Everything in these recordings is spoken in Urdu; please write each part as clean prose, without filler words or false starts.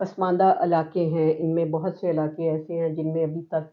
پسماندہ علاقے ہیں، ان میں بہت سے علاقے ایسے ہیں جن میں ابھی تک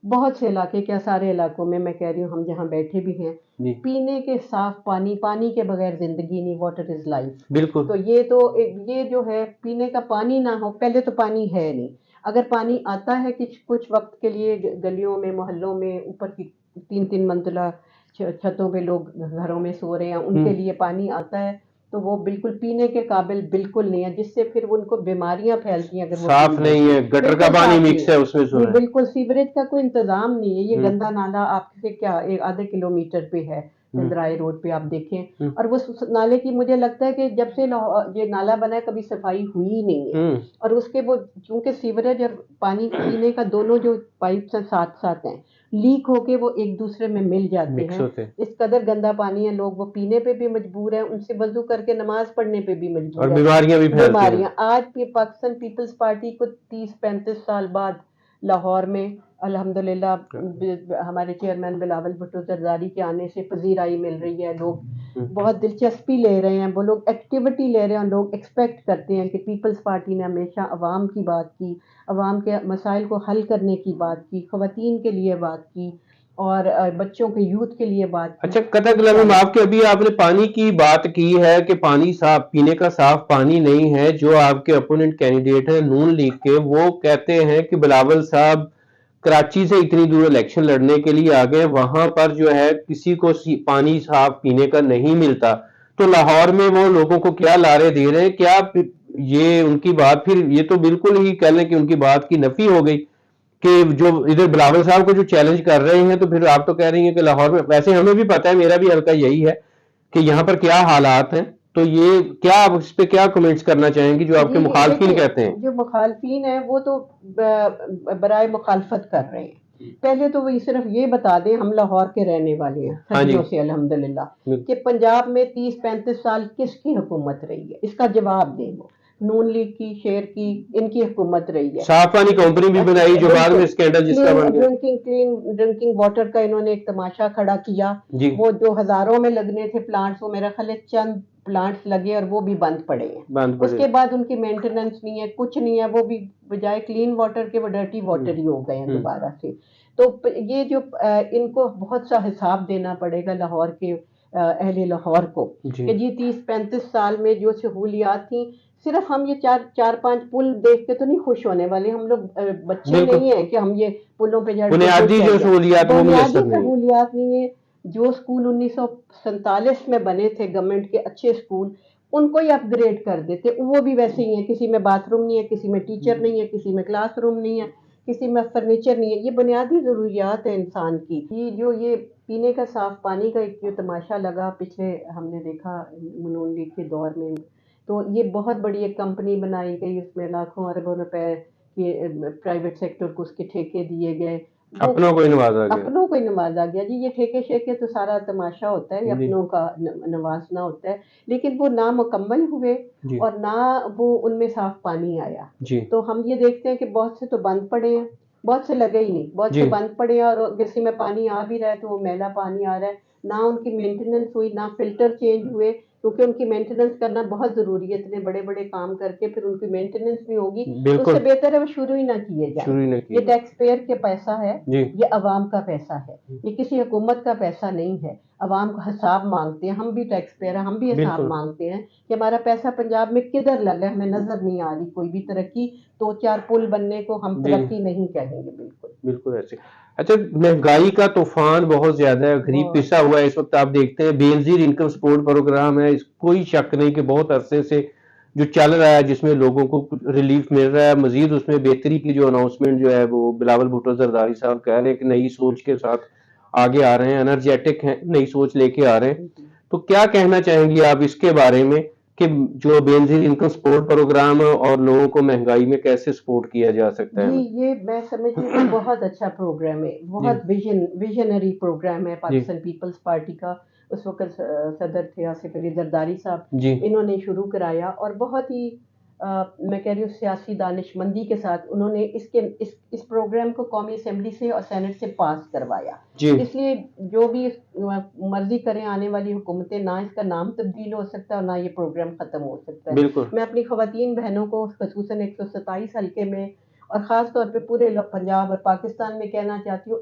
بہت سے علاقے، کیا سارے علاقوں میں کہہ رہی ہوں، ہم جہاں بیٹھے بھی ہیں، جی پینے کے صاف پانی، پانی کے بغیر زندگی نہیں، واٹر از لائف. بالکل. تو یہ جو ہے پینے کا پانی نہ ہو، پہلے تو پانی ہے نہیں. اگر پانی آتا ہے کچھ وقت کے لیے گلیوں میں، محلوں میں، اوپر کی 3 منزلہ چھتوں پہ لوگ گھروں میں سو رہے ہیں، ان کے لیے پانی آتا ہے تو وہ بالکل پینے کے قابل بالکل نہیں ہے، جس سے پھر ان کو بیماریاں پھیلتی ہیں. اگر وہ صاف نہیں ہے، گٹر کا پانی مکس ہے اس میں سنا ہے. بالکل سیوریج کا کوئی انتظام نہیں ہے. یہ گندا نالا آپ سے کیا ½ کلومیٹر پہ ہے، چندرائے روڈ پہ آپ دیکھیں، اور وہ نالے کی مجھے لگتا ہے کہ جب سے یہ نالا بنا ہے کبھی صفائی ہوئی ہی نہیں ہے. اور اس کے وہ چونکہ سیوریج اور پانی پینے کا دونوں جو پائپس ہیں ساتھ ساتھ ہیں، لیک ہو کے وہ ایک دوسرے میں مل جاتے ہیں. اس قدر گندا پانی ہے، لوگ وہ پینے پہ بھی مجبور ہیں، ان سے وضو کر کے نماز پڑھنے پہ بھی مجبور ہیں، اور بیماریاں بھی پھیلتی ہیں. آج بھی پاکستان پیپلز پارٹی کو 30-35 سال بعد لاہور میں الحمدللہ ہمارے چیئرمین بلاول بھٹو زرداری کے آنے سے پذیرائی مل رہی ہے. لوگ بہت دلچسپی لے رہے ہیں، وہ لوگ ایکٹیویٹی لے رہے ہیں. لوگ ایکسپیکٹ کرتے ہیں کہ پیپلز پارٹی نے ہمیشہ عوام کی بات کی، عوام کے مسائل کو حل کرنے کی بات کی، خواتین کے لیے بات کی، اور بچوں کے یوتھ کے لیے بات کی. اچھا قطع کلام معاف کہ ابھی آپ نے پانی کی بات کی ہے کہ پانی صاف، پینے کا صاف پانی نہیں ہے. جو آپ کے اپوننٹ کینڈیڈیٹ ہیں نون لیگ کے، وہ کہتے ہیں کہ بلاول صاحب کراچی سے اتنی دور الیکشن لڑنے کے لیے آگئے، وہاں پر جو ہے کسی کو پانی صاف پینے کا نہیں ملتا، تو لاہور میں وہ لوگوں کو کیا لارے دے رہے ہیں؟ کیا یہ ان کی بات، پھر یہ تو بالکل ہی کہہ لیں کہ ان کی بات کی نفی ہو گئی کہ جو ادھر بلاول صاحب کو جو چیلنج کر رہے ہیں، تو پھر آپ تو کہہ رہی ہیں کہ لاہور میں، ویسے ہمیں بھی پتہ ہے، میرا بھی حلقہ یہی ہے کہ یہاں پر کیا حالات ہیں. تو یہ کیا آپ اس پہ کیا کمنٹس کرنا چاہیں گی جو آپ کے مخالفین کہتے ہیں؟ جو مخالفین ہیں وہ تو برائے مخالفت کر رہے ہیں. پہلے تو وہ صرف یہ بتا دیں ہم لاہور کے رہنے والے ہیں صدیوں سے الحمدللہ، کہ پنجاب میں 30-35 سال کس کی حکومت رہی ہے، اس کا جواب دیں. وہ نون لیگ کی، شیر کی، ان کی حکومت رہی ہے. صاف پانی کمپنی بھی بنائی جو بعد میں اسکینڈل جس کا بن گیا. ڈرنکنگ واٹر کا انہوں نے ایک تماشا کھڑا کیا. وہ جو ہزاروں میں لگنے تھے پلانٹس، وہ میرا خیال ہے چند پلانٹس لگے اور وہ بھی بند پڑے ہیں. اس کے بعد ان کی مینٹیننس نہیں ہے، کچھ نہیں ہے. وہ بھی بجائے کلین واٹر کے وہ ڈرٹی واٹر ہی ہو گئے ہیں دوبارہ سے. تو یہ جو ان کو بہت سا حساب دینا پڑے گا لاہور کے اہل لاہور کو، کہ جی 30-35 سال میں جو سہولیات تھیں، صرف ہم یہ 4-5 پل دیکھ کے تو نہیں خوش ہونے والے. ہم لوگ بچے نہیں ہیں کہ ہم یہ پلوں پہ بنیادی جو سہولیات نہیں ہے. جو اسکول 1947 میں بنے تھے گورنمنٹ کے اچھے اسکول، ان کو ہی اپ گریڈ کر دیتے، وہ بھی ویسے ہی ہیں. کسی میں باتھ روم نہیں ہے، کسی میں ٹیچر نہیں ہے، کسی میں کلاس روم نہیں ہے، کسی میں فرنیچر نہیں ہے. یہ بنیادی ضروریات ہیں انسان کی. یہ پینے کا صاف پانی کا ایک جو تماشا لگا پچھلے، ہم نے دیکھا نون لیگ کے دور میں، تو یہ بہت بڑی ایک کمپنی بنائی گئی، اس میں لاکھوں اربوں روپے یہ پرائیویٹ سیکٹر کو اس کے ٹھیکے دیے گئے، اپنوں کو ہی نوازا گیا. جی یہ ٹھیکے شیکے تو سارا تماشا ہوتا ہے، یہ اپنوں کا نوازنا ہوتا ہے، لیکن وہ نہ مکمل ہوئے اور نہ وہ ان میں صاف پانی آیا. تو ہم یہ دیکھتے ہیں کہ بہت سے تو بند پڑے ہیں، بہت سے لگے ہی نہیں، بہت سے بند پڑے ہیں، اور کسی میں پانی آ بھی رہا ہے تو وہ میلا پانی آ رہا ہے. نہ ان کی مینٹیننس ہوئی، نہ فلٹر چینج ہوئے، کیونکہ ان کی مینٹیننس کرنا بہت ضروری ہے. اتنے بڑے بڑے کام کر کے پھر ان کی مینٹیننس نہیں ہوگی تو اس سے بہتر ہے وہ شروع ہی نہ کیے جائیں. یہ ٹیکس پیئر کے پیسہ ہے، یہ عوام کا پیسہ ہے، یہ کسی حکومت کا پیسہ نہیں ہے. عوام کو حساب مانگتے ہیں، ہم بھی ٹیکس پیئر ہیں، ہم بھی حساب مانگتے ہیں کہ ہمارا پیسہ پنجاب میں کدھر لگا ہے. ہمیں نظر نہیں آ رہی کوئی بھی ترقی. 2-4 پل بننے کو ہم ترقی نہیں کہیں گے. بالکل ایسے. اچھا مہنگائی کا طوفان بہت زیادہ ہے، غریب پسا ہوا ہے اس وقت. آپ دیکھتے ہیں بے نظیر انکم سپورٹ پروگرام ہے، کوئی شک نہیں کہ بہت عرصے سے جو چل رہا ہے، جس میں لوگوں کو ریلیف مل رہا ہے. مزید اس میں بہتری کی جو اناؤنسمنٹ جو ہے وہ بلاول بھٹو زرداری صاحب کہہ رہے ہیں کہ نئی سوچ کے ساتھ آگے آ رہے ہیں، انرجیٹک ہیں، نئی سوچ لے کے آ رہے ہیں. تو کیا کہنا چاہیں گی آپ اس کے بارے میں کہ جو بے نظیر انکم سپورٹ پروگرام اور لوگوں کو مہنگائی میں کیسے سپورٹ کیا جا سکتا ہے؟ جی یہ میں سمجھتی ہوں کہ بہت اچھا پروگرام ہے، بہت ویژنری پروگرام ہے پاکستان پیپلز پارٹی کا. اس وقت صدر تھے آصف علی زرداری صاحب، انہوں نے شروع کرایا اور بہت ہی میں کہہ رہی ہوں سیاسی دانشمندی کے ساتھ انہوں نے اس پروگرام کو قومی اسمبلی سے اور سینٹ سے پاس کروایا. جی اس لیے جو بھی مرضی کریں آنے والی حکومتیں، نہ اس کا نام تبدیل ہو سکتا ہے اور نہ یہ پروگرام ختم ہو سکتا ہے. بالکل. میں اپنی خواتین بہنوں کو خصوصاً 127 حلقے میں اور خاص طور پہ پورے پنجاب اور پاکستان میں کہنا چاہتی ہوں،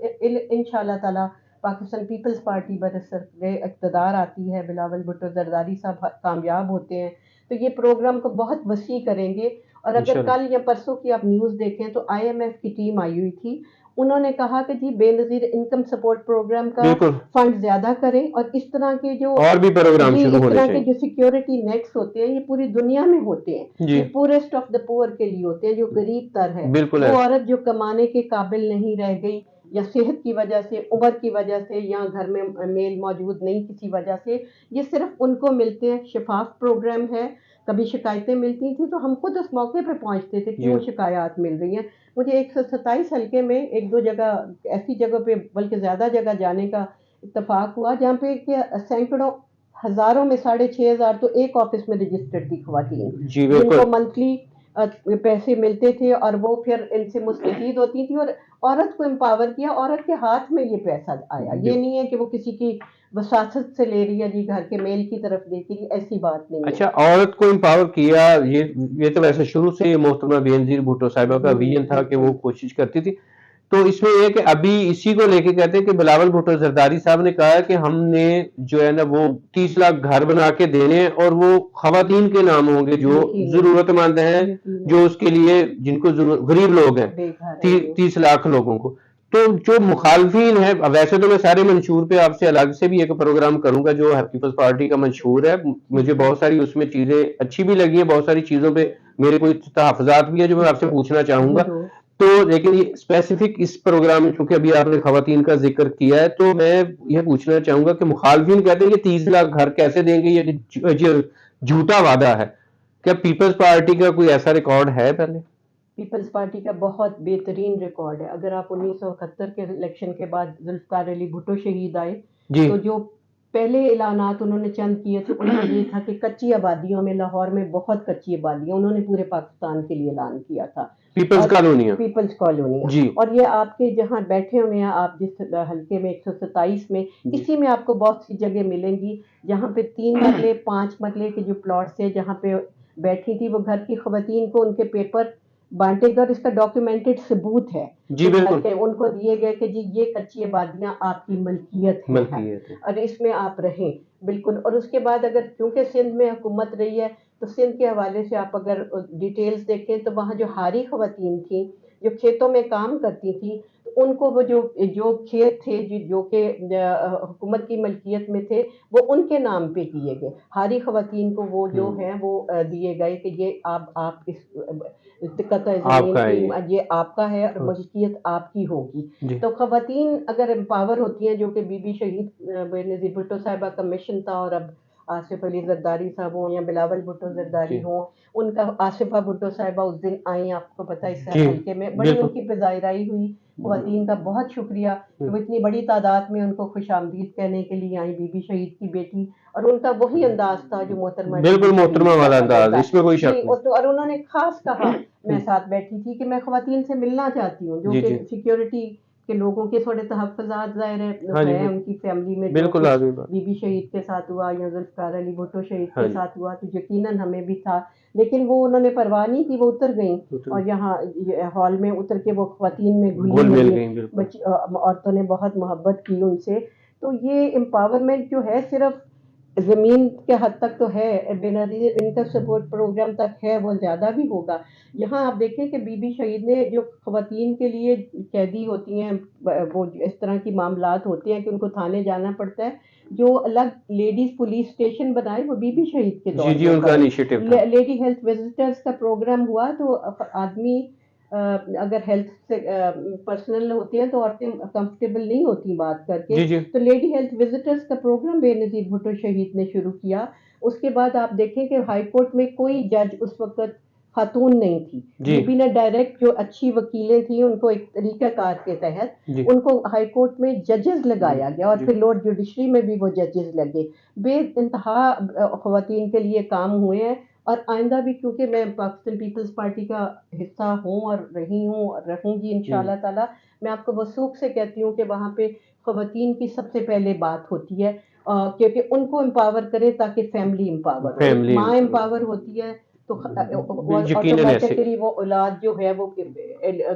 انشاءاللہ تعالی پاکستان پیپلز پارٹی برسر اقتدار آتی ہے، بلاول بھٹو زرداری صاحب کامیاب ہوتے ہیں تو یہ پروگرام کو بہت وسیع کریں گے. اور اگر انشاءاللہ. کل یا پرسوں کی آپ نیوز دیکھیں تو IMF کی ٹیم آئی ہوئی تھی، انہوں نے کہا کہ جی بے نظیر انکم سپورٹ پروگرام کا بالکل. فنڈ زیادہ کریں اور اس طرح کے جو اور بھی پروگرام جی شروع اس ہونے طرح کے چاہیے. جو سیکیورٹی نیٹس ہوتے ہیں یہ پوری دنیا میں ہوتے ہیں، جی یہ پورسٹ آف دا پور کے لیے ہوتے ہیں، جو غریب تر ہے، بالکل ہے. وہ عورت جو کمانے کے قابل نہیں رہ گئی یا صحت کی وجہ سے، عمر کی وجہ سے یا گھر میں میل موجود نہیں کسی وجہ سے، یہ صرف ان کو ملتے ہیں. شفاف پروگرام ہے. کبھی شکایتیں ملتی تھیں تو ہم خود اس موقع پہ پہنچتے تھے کیوں جی شکایات مل رہی ہیں. مجھے 127 حلقے میں ایک دو جگہ ایسی جگہ پہ بلکہ زیادہ جگہ جانے کا اتفاق ہوا جہاں پہ کہ سینکڑوں ہزاروں میں 6,500 تو ایک آفس میں رجسٹرڈ تھی خواتین جی جن بالکل. کو منتھلی پیسے ملتے تھے اور وہ پھر ان سے مستفید ہوتی تھی اور عورت کو امپاور کیا. عورت کے ہاتھ میں یہ پیسہ آیا، یہ نہیں ہے کہ وہ کسی کی وساست سے لے رہی ہے جی گھر کے میل کی طرف دیکھ رہی، ایسی بات نہیں ہے. اچھا عورت کو امپاور کیا، یہ تو ویسے شروع سے یہ محترمہ بے نظیر بھٹو صاحبہ کا ویژن تھا کہ وہ کوشش کرتی تھی. تو اس میں یہ کہ ابھی اسی کو لے کے کہتے ہیں کہ بلاول بھٹو زرداری صاحب نے کہا کہ ہم نے جو ہے نا وہ 30 لاکھ گھر بنا کے دینے اور وہ خواتین کے نام ہوں گے جو ضرورت مند ہیں، جو اس کے لیے جن کو غریب لوگ ہیں، 30 لاکھ لوگوں کو. تو جو مخالفین ہیں، ویسے تو میں سارے منشور پہ آپ سے الگ سے بھی ایک پروگرام کروں گا جو پیپلز پارٹی کا منشور ہے، مجھے بہت ساری اس میں چیزیں اچھی بھی لگی ہیں، بہت ساری چیزوں پہ میرے کوئی تحفظات بھی ہیں جو میں آپ سے پوچھنا چاہوں گا. تو لیکن یہ اسپیسیفک اس پروگرام میں چونکہ ابھی آپ نے خواتین کا ذکر کیا ہے تو میں یہ پوچھنا چاہوں گا کہ مخالفین کہتے ہیں کہ 30 لاکھ گھر کیسے دیں گے، یہ جھوٹا وعدہ ہے. کیا پیپلز پارٹی کا کوئی ایسا ریکارڈ ہے پہلے؟ پیپلز پارٹی کا بہت بہترین ریکارڈ ہے. اگر آپ 1971 کے الیکشن کے بعد ذوالفقار علی بھٹو شہید آئے جی تو جو پہلے اعلانات انہوں نے چند کیے تھے ان میں یہ تھا کہ کچی آبادیوں میں، لاہور میں بہت کچی آبادیاں، انہوں نے پورے پاکستان کے لیے اعلان کیا تھا، پیپلز کالونیاں. پیپلز کالونیاں. جی اور یہ آپ کے جہاں بیٹھے ہوئے ہیں آپ جس حلقے میں 127 میں، اسی میں آپ کو بہت سی جگہ ملیں گی جہاں پہ 3 مرلے 5 مرلے کے جو پلاٹس ہیں جہاں پہ بیٹھی تھی وہ گھر کی خواتین کو ان کے پیپر بانٹے گئے اور اس کا ڈاکیومنٹڈ ثبوت ہے. جی بالکل. ان کو دیے گئے کہ جی یہ کچی آبادیاں آپ کی ملکیت ہے اور اس میں آپ رہیں بالکل. اور اس کے بعد اگر کیونکہ سندھ میں حکومت رہی ہے تو سندھ کے حوالے سے آپ اگر ڈیٹیلز دیکھیں تو وہاں جو ہاری خواتین تھیں جو کھیتوں میں کام کرتی تھیں ان کو وہ جو کھیت تھے جو کہ حکومت کی ملکیت میں تھے وہ ان کے نام پہ کیے گئے. ہاری خواتین کو وہ جو ہیں وہ دیے گئے کہ یہ آپ اس قطع زمین کی یہ آپ کا ہے اور ملکیت آپ کی ہوگی. تو خواتین اگر امپاور ہوتی ہیں جو کہ بی بی شہید بے نظیر بھٹو صاحبہ کا مشن تھا اور اب آصف علی زرداری صاحب ہوں یا بلاول بھٹو زرداری ہوں، ان کا آصفہ بھٹو صاحبہ اس دن آئیں آپ کو پتہ اس حلقے میں بڑی ان کی پذیرائی ہوئی. خواتین کا بہت شکریہ کہ وہ اتنی بڑی تعداد میں ان کو خوش آمدید کہنے کے لیے آئیں، بی بی شہید کی بیٹی. اور ان کا وہی انداز تھا جو محترمہ والا انداز، اس میں کوئی شک نہیں. اور انہوں نے خاص کہا، میں ساتھ بیٹھی تھی کہ میں خواتین سے ملنا چاہتی ہوں جو کہ سیکیورٹی کے لوگوں کے تھوڑے تحفظات ظاہر ہے ان کی فیملی میں جو بی بی شہید کے ساتھ ہوا یا ذوالفقار علی بھٹو شہید کے ساتھ ہوا تو یقیناً ہمیں بھی تھا، لیکن وہ انہوں نے پرواہ نہیں کی، وہ اتر گئیں اور یہاں ہال میں اتر کے وہ خواتین میں گھل مل گئی. عورتوں نے بہت محبت کی ان سے. تو یہ امپاورمنٹ جو ہے صرف زمین کے حد تک تو ہے، بے نظیر انکم سپورٹ پروگرام تک ہے، وہ زیادہ بھی ہوگا. یہاں آپ دیکھیں کہ بی بی شہید نے جو خواتین کے لیے قیدی ہوتی ہیں وہ اس طرح کی معاملات ہوتے ہیں کہ ان کو تھانے جانا پڑتا ہے، جو الگ لیڈیز پولیس اسٹیشن بنائے وہ بی بی شہید کے دور میں. لیڈی ہیلتھ وزٹرز کا پروگرام ہوا تو آدمی اگر ہیلتھ سے پرسنل ہوتی ہیں تو عورتیں کمفرٹیبل نہیں ہوتی بات کر کے، تو لیڈی ہیلتھ وزٹرز کا پروگرام بے نظیر بھٹو شہید نے شروع کیا. اس کے بعد آپ دیکھیں کہ ہائی کورٹ میں کوئی جج اس وقت خاتون نہیں تھی. بی نے ڈائریکٹ جو اچھی وکیلیں تھیں ان کو ایک طریقہ کار کے تحت ان کو ہائی کورٹ میں ججز لگایا گیا اور پھر لارڈ جوڈیشری میں بھی وہ ججز لگے. بے انتہا خواتین کے لیے کام ہوئے ہیں اور آئندہ بھی کیونکہ میں پاکستان پیپلز پارٹی کا حصہ ہوں اور رہی ہوں اور رہوں گی انشاءاللہ تعالیٰ، میں آپ کو وثوق سے کہتی ہوں کہ وہاں پہ خواتین کی سب سے پہلے بات ہوتی ہے، کیونکہ ان کو امپاور کرے تاکہ فیملی امپاور ہو. ایک فیملی ماں امپاور ہوتی ہے تو یقیناً ایسے آٹومیٹکلی وہ اولاد جو ہے وہ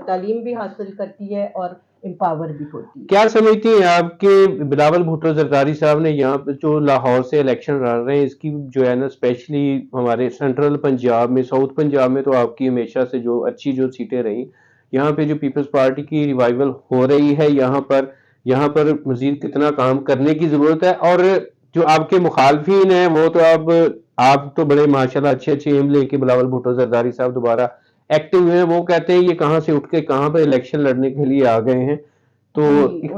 تعلیم بھی حاصل کرتی ہے اور امپاور بھی ہوتی ہے. کیا سمجھتی ہیں آپ کہ بلاول بھٹو زرداری صاحب نے یہاں پہ جو لاہور سے الیکشن لڑ رہے ہیں، اس کی جو ہے نا اسپیشلی ہمارے سینٹرل پنجاب میں، ساؤتھ پنجاب میں تو آپ کی ہمیشہ سے جو اچھی جو سیٹیں رہیں، یہاں پہ جو پیپلز پارٹی کی ریوائول ہو رہی ہے، یہاں پر مزید کتنا کام کرنے کی ضرورت ہے؟ اور جو آپ کے مخالفین ہیں وہ تو آپ تو بڑے ماشاءاللہ اچھے ایم لے کے بلاول بھٹو زرداری صاحب دوبارہ ایکٹیو ہوئے ہیں، وہ کہتے ہیں یہ کہاں سے اٹھ کے کہاں پہ الیکشن لڑنے کے لیے آ گئے ہیں. تو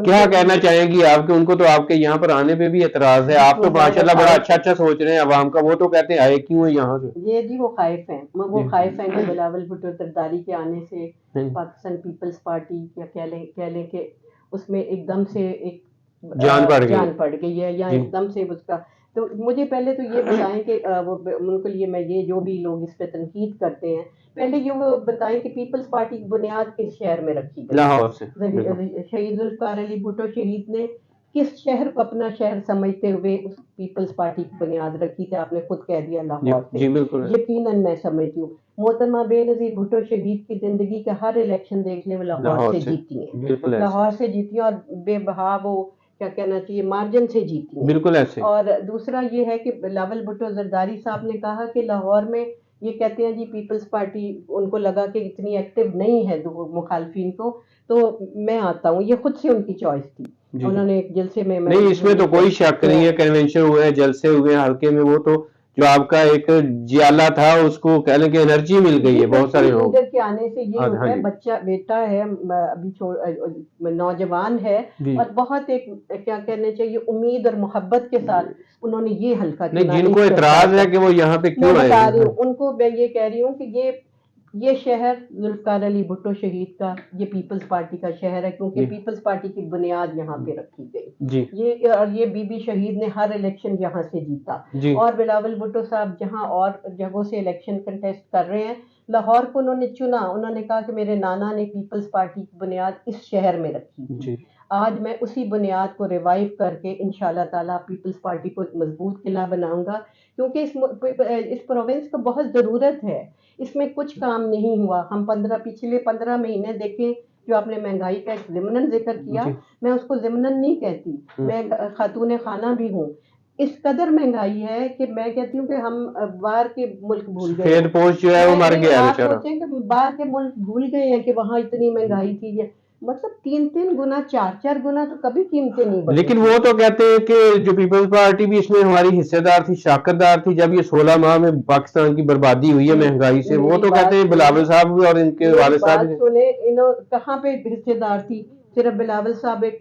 کیا کہنا چاہیں گی آپ؟ کہ ان کو تو آپ کے یہاں پر آنے پہ بھی اعتراض ہے، آپ تو ماشاءاللہ بڑا اچھا سوچ رہے ہیں عوام کا، وہ تو کہتے ہیں آئے کیوں ہیں یہاں سے؟ یہ جی وہ خائف ہیں کہ بلاول بھٹو زرداری کے آنے سے پاکستان پیپلز پارٹی یا کہہ لیں کہ اس میں ایک دم سے ایک جان پڑ گئی ہے، یا ایک دم سے اس کا. تو مجھے پہلے تو یہ بتائیں کہ ان کے لیے میں یہ جو بھی لوگ اس پہ تنقید کرتے ہیں، پہلے یہ بتائیں کہ پیپلز پارٹی کی بنیاد کس شہر میں رکھی گئی؟ لاہور سے. شہید ذوالفقار علی بھٹو شہید نے کس شہر کو اپنا شہر سمجھتے ہوئے اس پیپلز پارٹی کی بنیاد رکھی تھی؟ آپ نے خود کہہ دیا لاہور سے. یقیناً میں سمجھتی ہوں محترمہ بے نظیر بھٹو شہید کی زندگی کا ہر الیکشن دیکھ لیں وہ لاہور سے جیتی ہیں، لاہور سے جیتی ہیں، اور بے بہا وہ کیا کہنا چاہیے مارجن سے جیتی ہیں. بالکل ایسے. اور دوسرا یہ ہے کہ بلاول بھٹو زرداری صاحب نے کہا کہ لاہور میں یہ کہتے ہیں جی پیپلز پارٹی ان کو لگا کہ اتنی ایکٹیو نہیں ہے مخالفین کو، تو میں آتا ہوں. یہ خود سے ان کی چوائس تھی. انہوں نے ایک جلسے میں نہیں، اس میں تو کوئی شک نہیں ہے، کنونشن ہوئے، جلسے ہوئے حلقے میں، وہ تو جو آپ کا ایک جیالہ تھا اس کو کہہ لیں کہ انرجی مل گئی ہے بہت سارے لوگ کے آنے سے. یہ ہوتا ہے بچہ بیٹا ہے ابھی نوجوان ہے اور بہت ایک کیا کہنے چاہیے امید اور محبت کے ساتھ انہوں نے یہ حلقہ چنا. جن کو اعتراض ہے کہ وہ یہاں پہ کیوں آئے، ان کو میں یہ کہہ رہی ہوں کہ یہ شہر ذوالفقار علی بھٹو شہید کا یہ پیپلز پارٹی کا شہر ہے، کیونکہ پیپلز پارٹی کی بنیاد یہاں پہ رکھی گئی. یہ بی بی شہید نے ہر الیکشن یہاں سے جیتا. اور بلاول بھٹو صاحب جہاں اور جگہوں سے الیکشن کنٹیسٹ کر رہے ہیں، لاہور کو انہوں نے چنا. انہوں نے کہا کہ میرے نانا نے پیپلز پارٹی کی بنیاد اس شہر میں رکھی تھی. آج میں اسی بنیاد کو ریوائیو کر کے انشاءاللہ تعالیٰ پیپلز پارٹی کو ایک مضبوط قلعہ بناؤں گا، کیونکہ اس پروونس کو بہت ضرورت ہے. اس میں کچھ کام نہیں ہوا. ہم پچھلے 15 مہینے دیکھیں، جو آپ نے مہنگائی کا ایک ضمناً ذکر کیا، میں اس کو ضمناً نہیں کہتی، میں خاتون خانہ بھی ہوں. اس قدر مہنگائی ہے کہ میں کہتی ہوں کہ ہم باہر کے ملک بھول گئے. سفید پوش جو ہے وہ مر گیا ہے بیچارہ. آپ سوچیں کہ باہر کے ملک بھول گئے ہیں کہ وہاں اتنی مہنگائی تھی. مطلب 3 گنا 4 گنا تو کبھی قیمتیں نہیں بڑھی. لیکن وہ تو کہتے ہیں کہ جو پیپلز پارٹی بھی اس میں ہماری حصے دار تھی، شراکت دار تھی. جب یہ 16 ماہ میں پاکستان کی بربادی ہوئی ہے مہنگائی سے، وہ تو کہتے ہیں بلاول صاحب بھی اور ان کے والد صاحب بھی. کہاں پہ حصے دار تھی؟ صرف بلاول صاحب ایک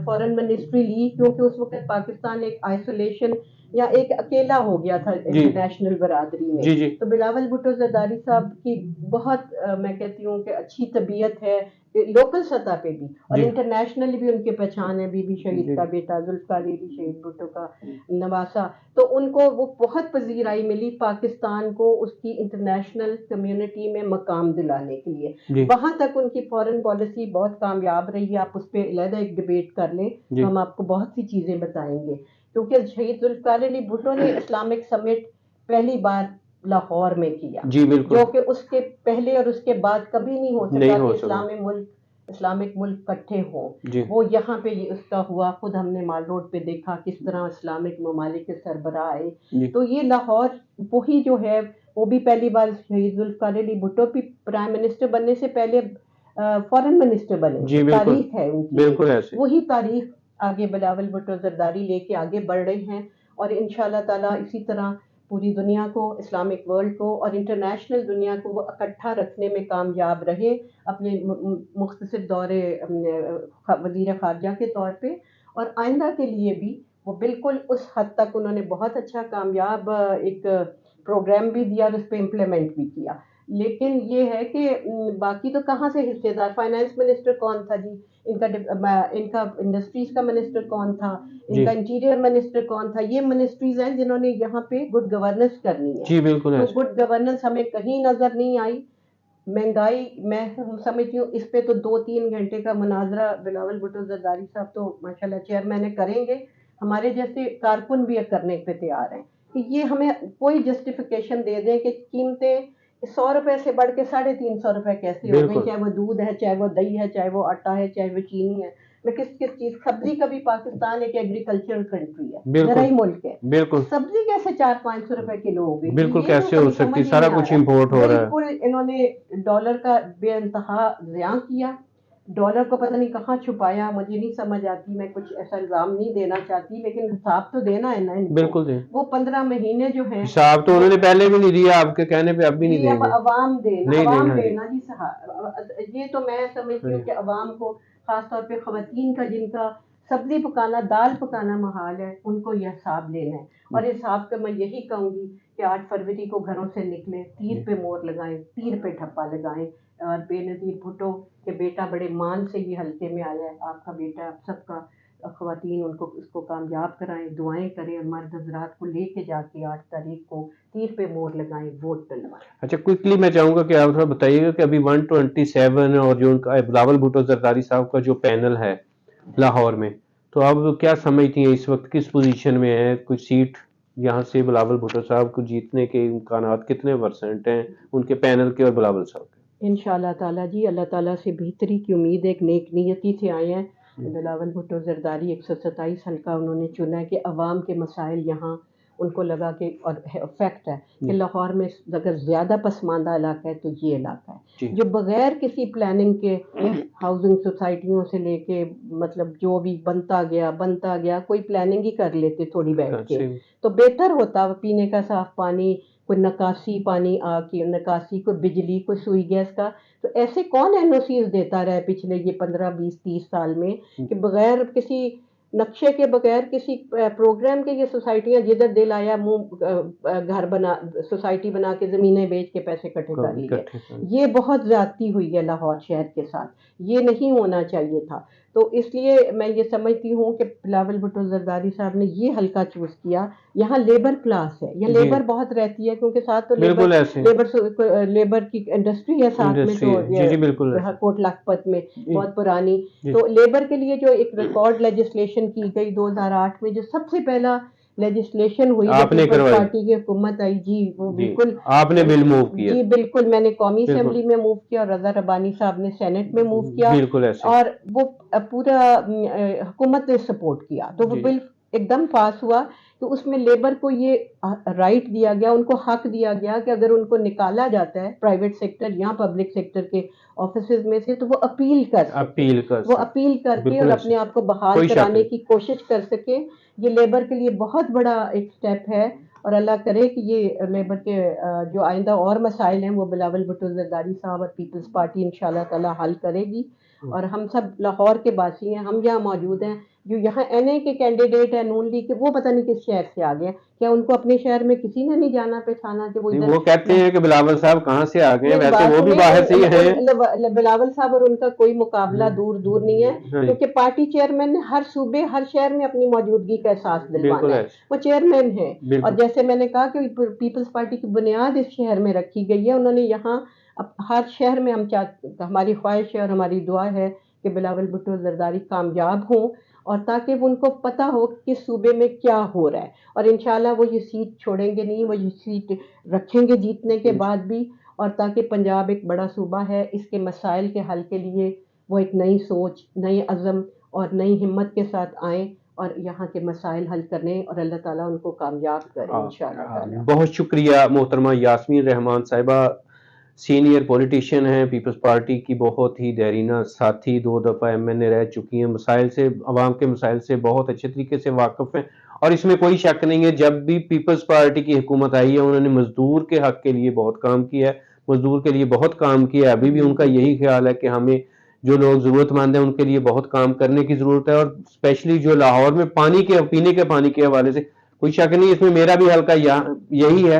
فورن منسٹری لی کیونکہ اس وقت پاکستان ایک آئسولیشن یا ایک اکیلا ہو گیا تھا انٹرنیشنل برادری میں. تو بلاول بھٹو زرداری صاحب کی بہت میں کہتی ہوں کہ اچھی طبیعت ہے لوکل سطح پہ بھی، اور انٹرنیشنلی بھی ان کی پہچان ہے. بی بی شہید کا بیٹا ذوالفقار علی شہید بھٹو کا نواسا، تو ان کو وہ بہت پذیرائی ملی پاکستان کو اس کی انٹرنیشنل کمیونٹی میں مقام دلانے کے لیے. وہاں تک ان کی فارن پالیسی بہت کامیاب رہی ہے. آپ اس پہ علیحدہ ایک ڈبیٹ کر لیں تو ہم آپ کو بہت سی چیزیں بتائیں گے. کیونکہ شہید ذوالفقار علی بھٹو نے اسلامک سمٹ پہلی بار لاہور میں کیا، جو کہ اس کے پہلے اور اس کے بعد کبھی نہیں ہو سکا کہ اسلامک ملک کٹھے ہوں. وہ یہاں پہ اس کا ہوا. خود ہم نے مال روڈ پہ دیکھا کس طرح اسلامک ممالک کے سربراہ آئے. تو یہ لاہور وہی جو ہے وہ بھی پہلی بار شہید ذوالفقار علی بھٹو بھی پرائم منسٹر بننے سے پہلے فورن منسٹر بنے. تاریخ ہے ان کی، وہی تاریخ آگے بلاول بھٹو زرداری لے کے آگے بڑھ رہے ہیں. اور انشاءاللہ تعالیٰ اسی طرح پوری دنیا کو، اسلامک ورلڈ کو اور انٹرنیشنل دنیا کو وہ اکٹھا رکھنے میں کامیاب رہے اپنے مختصر دورے وزیر خارجہ کے طور پہ. اور آئندہ کے لیے بھی وہ بالکل اس حد تک انہوں نے بہت اچھا کامیاب ایک پروگرام بھی دیا اور اس پہ امپلیمنٹ بھی کیا. لیکن یہ ہے کہ باقی تو کہاں سے حصے دار، فائنانس منسٹر کون تھا جی، ان کا انڈسٹریز کا منسٹر کون تھا، ان کا انٹیریئر منسٹر کون تھا، یہ منسٹریز ہیں جنہوں نے یہاں پہ گڈ گورننس کرنی ہے. جی بالکل. تو گڈ گورننس ہمیں کہیں نظر نہیں آئی. مہنگائی میں سمجھتی ہوں اس پہ تو 2-3 گھنٹے کا مناظرہ بلاول بھٹو زرداری صاحب تو ماشاءاللہ چیئرمین کریں گے، ہمارے جیسے کارکن بھی کرنے پہ تیار ہیں کہ یہ ہمیں کوئی جسٹیفیکیشن دے دیں کہ قیمتیں 100 روپے سے بڑھ کے 350 روپے کیسے ہو گئی، چاہے وہ دودھ ہے، چاہے وہ دہی ہے، چاہے وہ آٹا ہے، چاہے وہ چینی ہے. میں کس چیز، سبزی کا بھی پاکستان ایک ایگریکلچرل کنٹری ہے، زرعی ملک ہے، بالکل. سبزی کیسے 400-500 روپے کلو ہو گئی، بالکل کیسے ہو سکتی، سارا کچھ امپورٹ ہو رہا ہے. بالکل انہوں نے ڈالر کا بے انتہا زیاں کیا، ڈالر کو پتہ نہیں کہاں چھپایا، مجھے نہیں سمجھ آتی، میں کچھ ایسا الزام نہیں دینا چاہتی لیکن حساب تو دینا ہے نا. بالکل دیں. وہ 15 مہینے جو ہیں حساب تو انہوں نے پہلے بھی نہیں دیا، آپ کے کہنے پہ اب بھی نہیں دیں گے. عوام دینا جی صاحب. یہ تو میں سمجھتی ہوں کہ عوام کو، خاص طور پہ خواتین کا جن کا سبزی پکانا، دال پکانا محال ہے، ان کو یہ حساب لینا ہے. اور حساب پہ میں یہی کہوں گی کہ 8 فروری کو گھروں سے نکلیں، تیر پہ مور لگائیں، تیر پہ ٹھپا لگائیں. اور بے نظیر بھٹو کہ بیٹا بڑے مان سے یہ حلقے میں آیا ہے، آپ کا بیٹا، آپ سب کا، خواتین ان کو اس کو کامیاب کرائیں، دعائیں کریں، اور مرد حضرات کو لے کے جا کے 8 تاریخ کو تیر پہ مور لگائیں، ووٹ ڈلوائیں. اچھا کوئکلی میں چاہوں گا کہ آپ تھوڑا بتائیے گا کہ ابھی 127 اور جو ان کا بلاول بھٹو زرداری صاحب کا جو پینل ہے لاہور میں، تو آپ کیا سمجھتی ہیں اس وقت کس پوزیشن میں ہے؟ کوئی سیٹ یہاں سے بلاول بھٹو صاحب کو جیتنے کے امکانات کتنے % ہیں ان کے پینل کے اور بلاول صاحب کے؟ انشاءاللہ تعالیٰ جی، اللہ تعالیٰ سے بہتری کی امید، ایک نیک نیتی سے آئے ہیں. بلاول بھٹو زرداری 127 حلقہ انہوں نے چنا ہے کہ عوام کے مسائل یہاں ان کو لگا کہ، اور فیکٹ ہے کہ لاہور میں اگر زیادہ پسماندہ علاقہ ہے تو یہ علاقہ ہے جو بغیر کسی پلاننگ کے ہاؤسنگ سوسائٹیوں سے لے کے، مطلب جو بھی بنتا گیا کوئی پلاننگ ہی کر لیتے تھوڑی بیٹھ کے تو بہتر ہوتا. پینے کا صاف پانی، کوئی نکاسی پانی کی نکاسی، کوئی بجلی، کوئی سوئی گیس کا. تو ایسے کون NOCs دیتا رہا ہے پچھلے یہ 15-20-30 سال میں کہ بغیر کسی نقشے کے، بغیر کسی پروگرام کے یہ سوسائٹیاں جدھر دل آیا گھر بنا، سوسائٹی بنا کے زمینیں بیچ کے پیسے اکٹھے کر لیے. یہ بہت زیادتی ہوئی ہے لاہور شہر کے ساتھ، یہ نہیں ہونا چاہیے تھا. تو اس لیے میں یہ سمجھتی ہوں کہ بلاول بھٹو زرداری صاحب نے یہ حلقہ چوز کیا. یہاں لیبر کلاس ہے، یہ لیبر بہت رہتی ہے کیونکہ ساتھ تو لیبر کی انڈسٹری ہے ساتھ میں، تو کوٹ لکھپت میں بہت پرانی. تو لیبر کے لیے جو ایک ریکارڈ لیجسلیشن کی گئی 2008 میں، جو سب سے پہلا لیجسلیشن ہوئی پارٹی کی حکومت آئی، جی وہ بالکل آپ نے بل موو کیا. جی بالکل، میں نے قومی اسمبلی میں موو کیا اور رضا ربانی صاحب نے سینٹ میں موو کیا، اور وہ پورا حکومت نے سپورٹ کیا. تو وہ بل ایک دم پاس ہوا. تو اس میں لیبر کو یہ رائٹ دیا گیا، ان کو حق دیا گیا کہ اگر ان کو نکالا جاتا ہے پرائیویٹ سیکٹر یا پبلک سیکٹر کے آفیسز میں سے، تو وہ اپیل کر کے اور اپنے آپ کو بحال کرانے کی کوشش کر سکے. یہ لیبر کے لیے بہت بڑا ایک سٹیپ ہے، اور اللہ کرے کہ یہ لیبر کے جو آئندہ اور مسائل ہیں وہ بلاول بھٹو زرداری صاحب اور پیپلز پارٹی انشاءاللہ تعالی حل کرے گی. اور ہم سب لاہور کے باسی ہیں، ہم یہاں موجود ہیں. جو یہاں NA کے کینڈیڈیٹ ہیں نون لیگ کے، وہ پتہ نہیں کس شہر سے آ گئے، کیا ان کو اپنے شہر میں کسی نے نہیں جانا پہچانا کہ وہ کہتے ہیں کہ بلاول صاحب کہاں سے آ گئے؟ ویسے وہ بھی باہر سے ہی ہیں. بلاول صاحب اور ان کا کوئی مقابلہ دور نہیں ہے، کیونکہ پارٹی چیئرمین نے ہر صوبے، ہر شہر میں اپنی موجودگی کا احساس دلوانا ہے، وہ چیئرمین ہیں. اور جیسے میں نے کہا کہ پیپلز پارٹی کی بنیاد اس شہر میں رکھی گئی ہے. انہوں نے یہاں ہر شہر میں، ہماری خواہش ہے اور ہماری دعا ہے کہ بلاول بھٹو زرداری کامیاب ہوں، اور تاکہ وہ ان کو پتہ ہو کہ کس صوبے میں کیا ہو رہا ہے. اور انشاءاللہ وہ یہ سیٹ چھوڑیں گے نہیں، وہ یہ سیٹ رکھیں گے جیتنے کے بعد بھی. اور تاکہ پنجاب ایک بڑا صوبہ ہے، اس کے مسائل کے حل کے لیے وہ ایک نئی سوچ، نئی عزم اور نئی ہمت کے ساتھ آئیں اور یہاں کے مسائل حل کریں، اور اللہ تعالیٰ ان کو کامیاب کرے انشاءاللہ. بہت شکریہ محترمہ یاسمین رحمان صاحبہ، سینئر پولیٹیشین ہیں، پیپلز پارٹی کی بہت ہی دیرینہ ساتھی، 2 دفعہ MNA رہ چکی ہیں، مسائل سے، عوام کے مسائل سے بہت اچھے طریقے سے واقف ہیں. اور اس میں کوئی شک نہیں ہے، جب بھی پیپلز پارٹی کی حکومت آئی ہے انہوں نے مزدور کے حق کے لیے بہت کام کیا ہے، مزدور کے لیے بہت کام کیا ہے. ابھی بھی ان کا یہی خیال ہے کہ ہمیں جو لوگ ضرورت مند ہیں ان کے لیے بہت کام کرنے کی ضرورت ہے. اور اسپیشلی جو لاہور میں پینے کے پانی کے حوالے سے کوئی شک نہیں، اس میں میرا بھی حلقہ یہی ہے.